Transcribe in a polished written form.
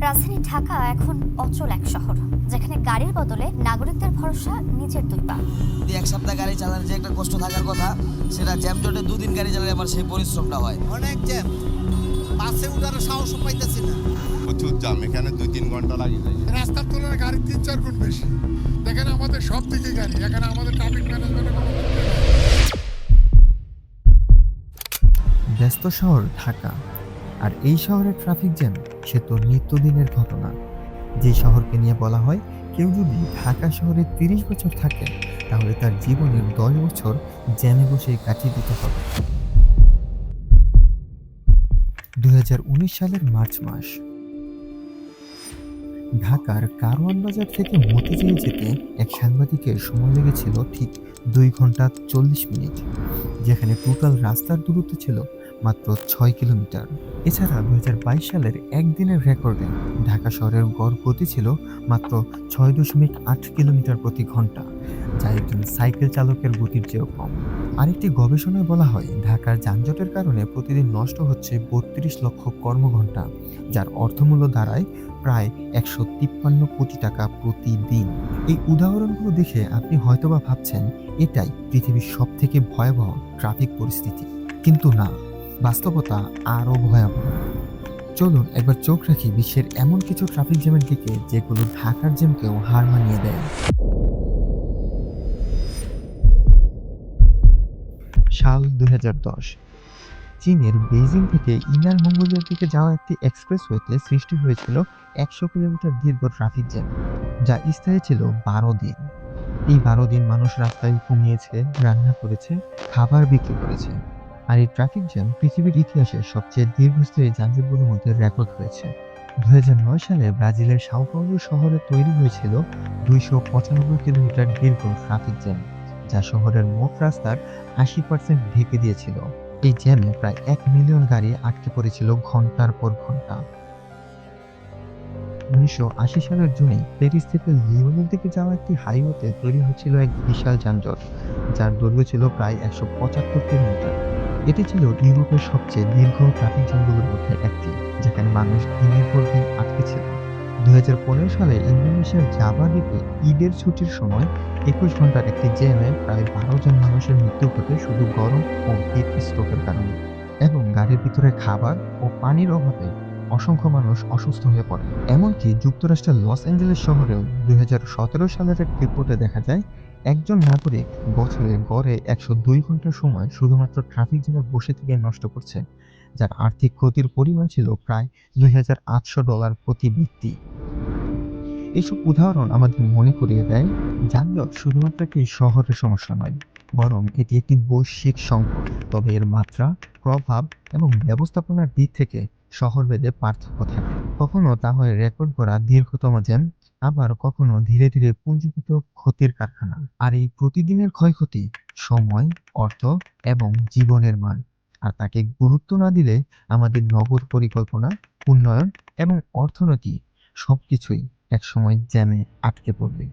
রাজধানী ঢাকা এখন অচল এক শহর, যেখানে গাড়ির বদলে নাগরিকদের ভরসা নিজের দুই পা। এক সপ্তাহ গাড়ি চালানোর যে একটা কষ্ট থাকার কথা, সেটা জ্যাম জটে দুদিন গাড়ি চালালে আমার সেই পরিশ্রমটা হয়। অনেক জ্যাম, বাসে উঠার সাহসও পাইতেছি না। প্রচুর জাম, এখানে 2-3 ঘন্টা লাগে যায়। রাস্তার তুলনায় গাড়ি 3-4 গুণ বেশি। দেখেন আমাদের সব দিকে গাড়ি, এখানে আমাদের ট্রাফিক ম্যানেজমেন্টের কোনো ত্রুটি নেই। ব্যস্ত শহর ঢাকা, আর এই শহরের ট্রাফিক জ্যাম সে তো নিত্যদিনের ঘটনা। যে শহরকে নিয়ে বলা হয় কেউ যদি ঢাকা শহরে 30 বছর থাকে তাহলে তার জীবনের 10 বছর জ্যামে বসে কাটিয়ে দিতে হবে। 2019 সালের মার্চ মাস, ঢাকার কারওয়ান বাজার থেকে মতিঝিল যেতে এক সাংবাদিকের সময় লেগেছিল ঠিক 2 ঘন্টা 40 মিনিট, যেখানে টোটাল রাস্তার দূরত্ব ছিল মাত্র 6 কিলোমিটার। এছাড়া 2022 সালের একদিনের রেকর্ডে ঢাকা শহরের গড় গতি ছিল মাত্র 6.8 কিলোমিটার প্রতি ঘন্টা, যা একজন সাইকেল চালকের গতির চেয়েও কম। আরেকটি গবেষণায় বলা হয় ঢাকার যানজটের কারণে প্রতিদিন নষ্ট হচ্ছে 32 লক্ষ কর্মঘণ্টা, যার অর্থমূল্য দাঁড়ায় প্রায় 153 কোটি টাকা প্রতিদিন। এই উদাহরণগুলো দেখে আপনি হয়তোবা ভাবছেন এটাই পৃথিবীর সবথেকে ভয়াবহ ট্রাফিক পরিস্থিতি, কিন্তু না, বাস্তবতা আরও ভয়াবহ। চলুন একবার চোখ রাখি বিশ্বের এমন কিছু ট্রাফিক জ্যামের দিকে যেগুলো ঢাকার জ্যামকেও হার মানিয়ে দেয়। সাল 2010, চীনের বেইজিং থেকে ইনার মঙ্গোলিয়ার দিকে যাওয়া একটি এক্সপ্রেসওয়েতে সৃষ্টি হয়েছিল 100 কিলোমিটার দীর্ঘ ট্রাফিক জ্যাম, যা স্থায়ী ছিল 12 দিন। এই 12 দিন মানুষ রাস্তায় ঘুমিয়েছে, রান্না করেছে, খাবার বিক্রি করেছে। আর এই ট্রাফিক জ্যাম পৃথিবীর ইতিহাসে সবচেয়ে দীর্ঘস্থায়ী যানজটগুলোর মধ্যে রেকর্ড হয়েছে। 2009 সালে ব্রাজিলের সাও পাওলো শহরে তৈরি হয়েছিল 295 কিলোমিটার দীর্ঘ ট্রাফিক জ্যাম, যা শহরের মোট রাস্তার 80% ঢেকে দিয়েছিল। এই জ্যামে প্রায় 1 মিলিয়ন গাড়ি আটকে পড়েছিল ঘন্টার পর ঘন্টা। 1980 সালের জুনে প্যারিস থেকে লিওনের দিকে যাওয়া একটি হাইওয়েতে তৈরি হয়েছিল এক বিশাল যানজট, যার দৈর্ঘ্য ছিল প্রায় 175 কিলোমিটার। এটি ছিল ইউরোপের সবচেয়ে দীর্ঘ ট্রাফিক জ্যামগুলোর মধ্যে একটি, যেখানে মানুষ দিনের পর দিন আটকে ছিল। 2015 সালে ইন্দোনেশিয়ার জাভা দ্বীপে ঈদের ছুটির সময় 21 ঘন্টার একটি জ্যামে প্রায় 12 জন মানুষের মৃত্যু ঘটে শুধু গরম ও হিট স্ট্রোকের কারণে। এবং গাড়ির ভিতরে খাবার ও পানির অভাবে অসংখ্য মানুষ অসুস্থ হয়ে পড়ে। এমনকি যুক্তরাষ্ট্রের লস অ্যাঞ্জেলেস শহরেও 2017 সালের এক রিপোর্টে দেখা যায় একজন নাগরিক বছরে গড়ে 102 ঘন্টা সময় শুধুমাত্র ট্রাফিক জ্যামে বসে থেকে নষ্ট করছে, যার আর্থিক ক্ষতির পরিমাণ ছিল প্রায় $2,800 প্রতি ব্যক্তি। এইসব উদাহরণ আমাদের মনে করিয়ে দেয় যানজট শুধুমাত্র একটি শহরের সমস্যা নয়, বরং এটি একটি বৈশ্বিক সংকট। তবে এর মাত্রা, প্রভাব এবং ব্যবস্থাপনার দিক থেকে শহরভেদে পার্থক্য থাকে। কখনো তা হয় রেকর্ড করা দীর্ঘতম জ্যাম, আবার কখনো ধীরে ধীরে পুঞ্জীভূত ক্ষতির কারখানা। আর এই প্রতিদিনের ক্ষয়ক্ষতি সময়, অর্থ এবং জীবনের মান। আর তাকে গুরুত্ব না দিলে আমাদের নগর পরিকল্পনা, উন্নয়ন এবং অর্থনীতি সবকিছুই একসময় জ্যামে আটকে পড়বে।